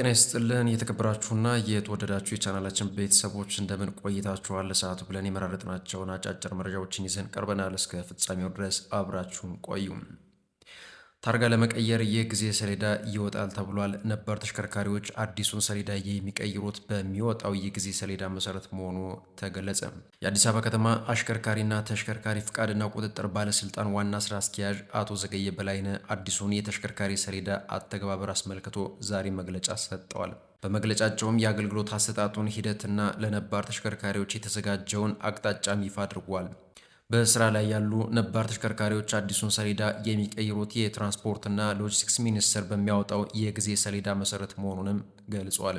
ጤና ይስጥልን የተከበራችሁና የተወደዳችሁ የቻናላችን ቤተሰቦች እንደምን ቆይታችኋል? ለሰዓቱ ብለን የመራረጥናቸውን አጫጭር መረጃዎችን ይዘን ቀርበናል። እስከ ፍጻሜው ድረስ አብራችሁን ቆዩ። ታርጋ ለመቀየር የጊዜ ሰሌዳ ይወጣል ተብሏል። ነባር ተሽከርካሪዎች አዲሱን ሰሌዳ የሚቀይሩት በሚወጣው የጊዜ ሰሌዳ መሰረት መሆኑ ተገለጸ። የአዲስ አበባ ከተማ አሽከርካሪና ተሽከርካሪ ፍቃድና ቁጥጥር ባለስልጣን ዋና ስራ አስኪያጅ አቶ ዘገየ በላይነህ አዲሱን የተሽከርካሪ ሰሌዳ አተገባበር አስመልክቶ ዛሬ መግለጫ ሰጥተዋል። በመግለጫቸውም የአገልግሎት አሰጣጡን ሂደትና ለነባር ተሽከርካሪዎች የተዘጋጀውን አቅጣጫም ይፋ አድርጓል። በስራ ላይ ያሉ ነባር ተሽከርካሪዎች አዲሱን ሰሌዳ የሚቀይሩት የትራንስፖርትና ሎጂስቲክስ ሚኒስቴር በሚያወጣው የጊዜ ሰሌዳ መሰረት መሆኑንም ገልጿል።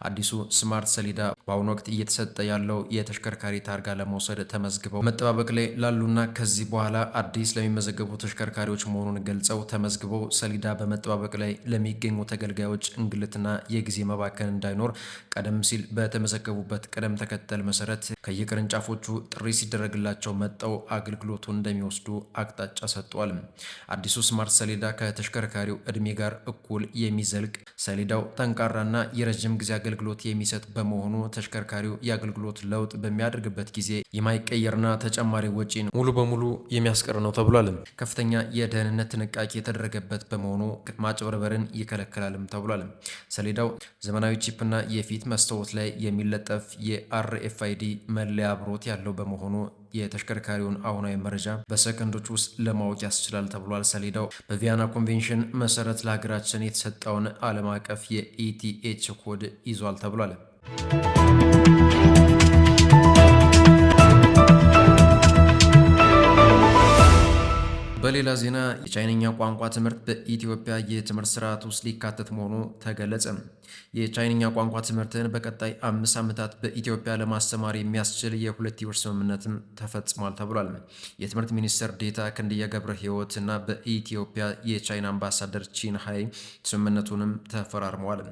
አዲሱ ስማርት ሰሌዳ በአሁኑ ወቅት እየተሰጠ ያለው የተሽከርካሪ ታርጋ ለመውሰድ ተመዝግበው መጠባበቅ ላይ ላሉና ከዚህ በኋላ አዲስ ለሚመዘገቡ ተሽከርካሪዎች መሆኑን ገልጸው ተመዝግበው ሰሌዳ በመጠባበቅ ላይ ለሚገኙ ተገልጋዮች እንግልትና የጊዜ መባከን እንዳይኖር ቀደም ሲል በተመዘገቡበት ቅደም ተከተል መሰረት ከየቅርንጫፎቹ ጥሪ ሲደረግላቸው መጠው አገልግሎቱን እንደሚወስዱ አቅጣጫ ሰጥቷል። አዲሱ ስማርት ሰሌዳ ከተሽከርካሪው እድሜ ጋር እኩል የሚዘልቅ ሰሌዳው ጠንካራና የረጅም ጊዜ አገልግሎት የሚሰጥ በመሆኑ ተሽከርካሪው የአገልግሎት ለውጥ በሚያደርግበት ጊዜ የማይቀየርና ተጨማሪ ወጪን ሙሉ በሙሉ የሚያስቀር ነው ተብሏል። ከፍተኛ የደህንነት ጥንቃቄ የተደረገበት በመሆኑ ማጭበርበርን ይከለክላልም ተብሏል። ሰሌዳው ዘመናዊ ቺፕና የፊት መስታወት ላይ የሚለጠፍ የአርኤፍአይዲ መለያ አብሮት ያለው በመሆኑ የተሽከርካሪውን አሁናዊ መረጃ በሰከንዶች ውስጥ ለማወቅ ያስችላል ተብሏል። ሰሌዳው በቪያና ኮንቬንሽን መሰረት ለሀገራችን የተሰጠውን ዓለም አቀፍ የኢቲኤች ኮድ ይዟል ተብሏል። በሌላ ዜና የቻይንኛ ቋንቋ ትምህርት በኢትዮጵያ የትምህርት ስርዓት ውስጥ ሊካተት መሆኑ ተገለጸ። የቻይንኛ ቋንቋ ትምህርትን በቀጣይ 5 ዓመታት በኢትዮጵያ ለማስተማር የሚያስችል የሁለትዮሽ ስምምነትም ተፈጽሟል ተብሏል። የትምህርት ሚኒስትር ዴኤታ ክንድያ ገብረ ሕይወት እና በኢትዮጵያ የቻይና አምባሳደር ቺን ሃይ ስምምነቱንም ተፈራርመዋል።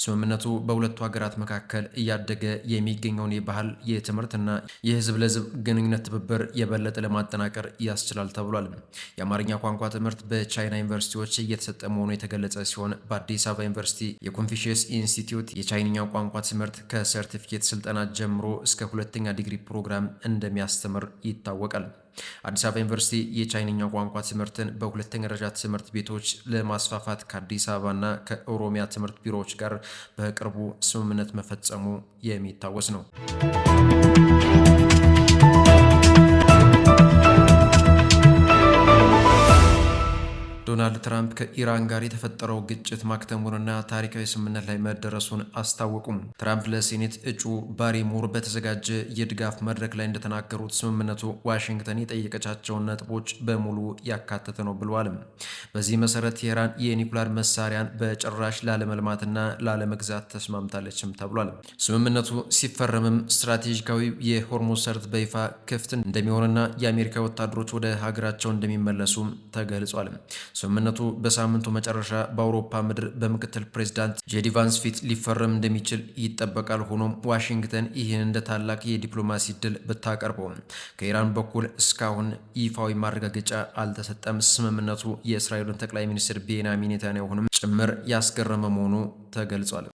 ስምምነቱ በሁለቱ ሀገራት መካከል እያደገ የሚገኘውን የባህል የትምህርትና የህዝብ ለህዝብ ግንኙነት ትብብር የበለጠ ለማጠናከር ያስችላል ተብሏል። የአማርኛ ቋንቋ ትምህርት በቻይና ዩኒቨርሲቲዎች እየተሰጠ መሆኑ የተገለጸ ሲሆን በአዲስ አበባ ዩኒቨርሲቲ የኮንፊሽየስ ኢንስቲትዩት የቻይንኛ ቋንቋ ትምህርት ከሰርቲፊኬት ስልጠና ጀምሮ እስከ ሁለተኛ ዲግሪ ፕሮግራም እንደሚያስተምር ይታወቃል። አዲስ አበባ ዩኒቨርሲቲ የቻይንኛ ቋንቋ ትምህርትን በሁለተኛ ደረጃ ትምህርት ቤቶች ለማስፋፋት ከአዲስ አበባና ከኦሮሚያ ትምህርት ቢሮዎች ጋር በቅርቡ ስምምነት መፈጸሙ የሚታወስ ነው። ዶናልድ ትራምፕ ከኢራን ጋር የተፈጠረው ግጭት ማክተሙንና ታሪካዊ ስምምነት ላይ መደረሱን አስታወቁም። ትራምፕ ለሴኔት እጩ ባሪ ሙር በተዘጋጀ የድጋፍ መድረክ ላይ እንደተናገሩት ስምምነቱ ዋሽንግተን የጠየቀቻቸውን ነጥቦች በሙሉ ያካተተ ነው ብለዋል። በዚህ መሰረት ቴህራን የኒኩሌር መሳሪያን በጭራሽ ላለመልማትና ላለመግዛት ተስማምታለችም ተብሏል። ስምምነቱ ሲፈረምም ስትራቴጂካዊ የሆርሙዝ ሰርጥ በይፋ ክፍት እንደሚሆንና የአሜሪካ ወታደሮች ወደ ሀገራቸው እንደሚመለሱም ተገልጿል። ስምምነቱ በሳምንቱ መጨረሻ በአውሮፓ ምድር በምክትል ፕሬዝዳንት ጄዲ ቫንስ ፊት ሊፈረም እንደሚችል ይጠበቃል። ሆኖም ዋሽንግተን ይህን እንደ ታላቅ የዲፕሎማሲ ድል ብታቀርበውም ከኢራን በኩል እስካሁን ይፋዊ ማረጋገጫ አልተሰጠም። ስምምነቱ የእስራኤሉን ጠቅላይ ሚኒስትር ቤንያሚን ኔታንያሁንም ጭምር ያስገረመ መሆኑ ተገልጿል።